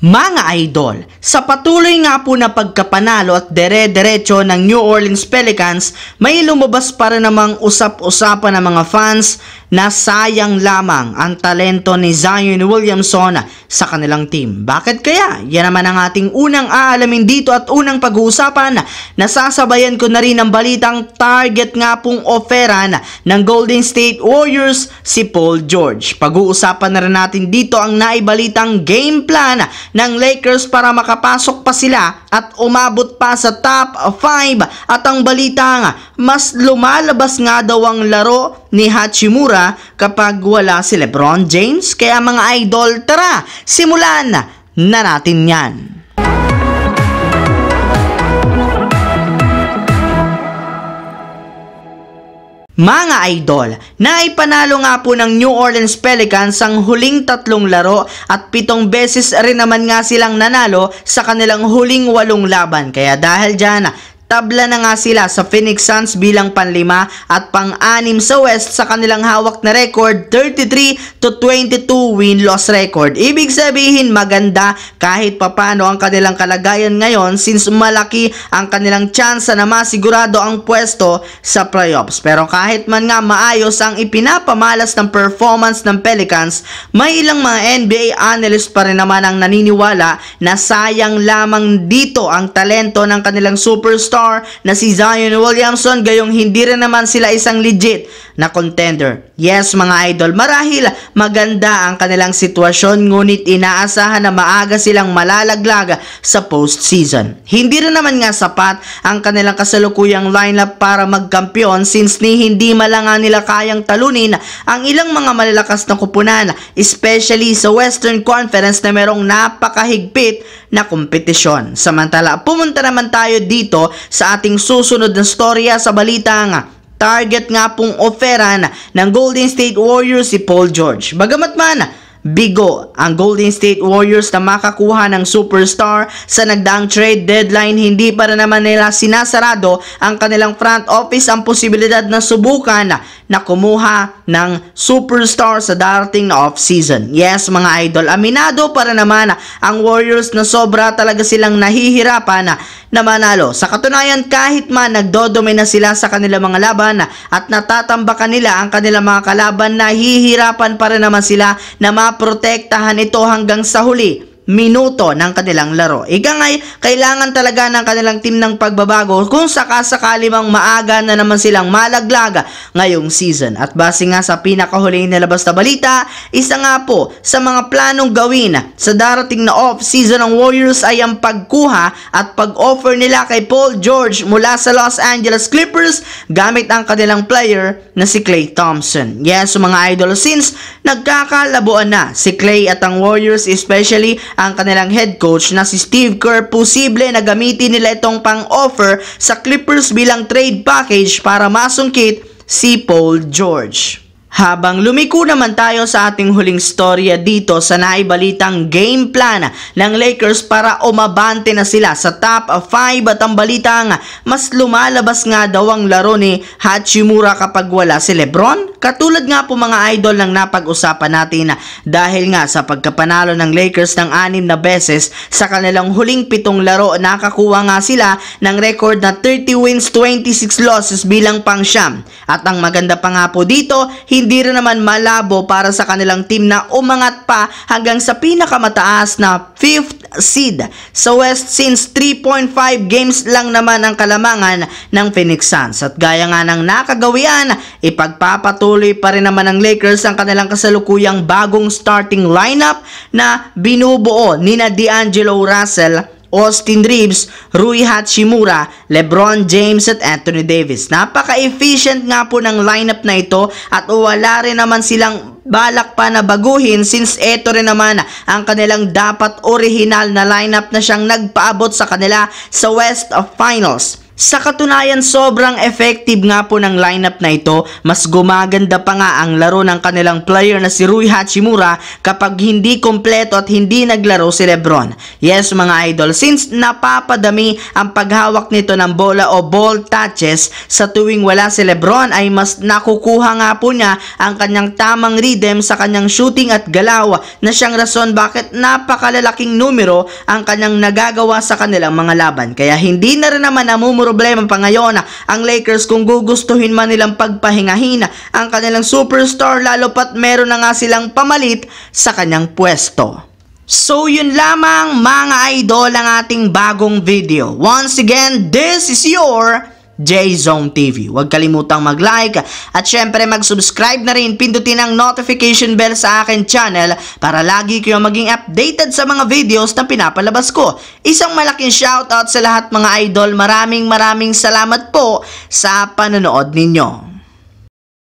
Mga idol, sa patuloy nga po na pagkapanalo at dere-derecho ng New Orleans Pelicans, may lumabas para namang usap-usapan ng mga fans na sayang lamang ang talento ni Zion Williamson sa kanilang team. Bakit kaya? Yan naman ang ating unang aalamin dito at unang pag-uusapan. Nasasabayan ko na rin ang balitang target nga pong oferan ng Golden State Warriors si Paul George. Pag-uusapan na rin natin dito ang naibalitang game plan ng Lakers para makapasok pa sila at umabot pa sa top 5 at ang balitang mas lumalabas nga daw ang laro ni Hachimura kapag wala si LeBron James. Kaya mga idol, tara, simulan na natin yan. Mga idol, naipanalo nga po ng New Orleans Pelicans ang huling 3 laro at 7 beses rin naman nga silang nanalo sa kanilang huling 8 laban. Kaya dahil dyan, tabla na nga sila sa Phoenix Suns bilang pang-5 at pang-6 sa West sa kanilang hawak na record, 33-22 win-loss record. Ibig sabihin maganda kahit papano ang kanilang kalagayan ngayon since malaki ang kanilang tsansa na masigurado ang pwesto sa playoffs. Pero kahit man nga maayos ang ipinapamalas ng performance ng Pelicans, may ilang mga NBA analyst pa rin naman ang naniniwala na sayang lamang dito ang talento ng kanilang superstar na si Zion Williamson, gayong hindi rin naman sila isang legit na contender. Yes mga idol, marahil maganda ang kanilang sitwasyon ngunit inaasahan na maaga silang malalaglag sa postseason. Hindi rin naman nga sapat ang kanilang kasalukuyang lineup para magkampiyon since hindi malanga nila kayang talunin ang ilang mga malalakas na kupunan, especially sa Western Conference na merong napakahigpit na kompetisyon. Samantala, pumunta naman tayo dito sa ating susunod na storya sa balitang target nga pong oferan ng Golden State Warriors si Paul George. Bagamat man bigo ang Golden State Warriors na makakuha ng superstar sa nagdaang trade deadline, hindi pa rin naman nila sinasarado ang kanilang front office ang posibilidad na subukan na kumuha ng superstar sa darating na off-season. Yes mga idol, aminado para naman ang Warriors na sobra talaga silang nahihirapan na manalo. Sa katunayan, kahit man nagdodomina sila sa kanilang mga laban at natatambakan nila ang kanilang mga kalaban, nahihirapan pa rin naman sila na maprotektahan ito hanggang sa huli minuto ng kanilang laro. Ikangay, kailangan talaga ng kanilang team ng pagbabago kung sakasakali mang maaga na naman silang malaglag ngayong season. At base nga sa pinakahuling nilabas na balita, isa nga po sa mga planong gawin sa darating na off-season ng Warriors ay ang pagkuha at pag-offer nila kay Paul George mula sa Los Angeles Clippers gamit ang kanilang player na si Klay Thompson. Yes mga idol, since nagkakalabuan na si Klay at ang Warriors, especially ang kanilang head coach na si Steve Kerr, posible na gamitin nila itong pang-offer sa Clippers bilang trade package para masungkit si Paul George. Habang lumiko naman tayo sa ating huling storya dito sa naibalitang game plan ng Lakers para umabante na sila sa top 5 at ang balitang mas lumalabas nga daw ang laro ni Hachimura kapag wala si LeBron. Katulad nga po mga idol ng napag-usapan natin dahil nga sa pagkapanalo ng Lakers ng 6 na beses sa kanilang huling 7 laro, nakakuha nga sila ng record na 30 wins, 26 losses bilang pang-siyam. At ang maganda pa nga po dito, hindi rin naman malabo para sa kanilang team na umangat pa hanggang sa pinakamataas na 5th seed sa West since 3.5 games lang naman ang kalamangan ng Phoenix Suns. At gaya nga ng nakagawian, ipagpapatuloy pa rin naman ng Lakers ang kanilang kasalukuyang bagong starting lineup na binubuo nina D'Angelo Russell, Austin Reeves, Rui Hachimura, LeBron James at Anthony Davis. Napaka-efficient nga po ng lineup na ito at wala rin naman silang balak pa na baguhin since ito rin naman ang kanilang dapat original na lineup na siyang nagpaabot sa kanila sa West of Finals. Sa katunayan, sobrang effective nga po ng lineup na ito. Mas gumaganda pa nga ang laro ng kanilang player na si Rui Hachimura kapag hindi kompleto at hindi naglaro si Lebron. Yes mga idol, since napapadami ang paghawak nito ng bola o ball touches sa tuwing wala si Lebron, ay mas nakukuha nga po niya ang kanyang tamang rhythm sa kanyang shooting at galaw, na siyang rason bakit napakalalaking numero ang kanyang nagagawa sa kanilang mga laban. Kaya hindi na rin naman problema pa ngayon ang Lakers kung gugustuhin man nilang pagpahingahin ang kanilang superstar, lalo pat meron na nga silang pamalit sa kanyang pwesto. So yun lamang mga idol ang ating bagong video. Once again, this is your J-Zone TV. Huwag kalimutang mag-like at syempre mag-subscribe na rin. Pindutin ang notification bell sa akin channel para lagi kayo maging updated sa mga videos na pinapalabas ko. Isang malaking shoutout sa lahat mga idol. Maraming salamat po sa panonood ninyo.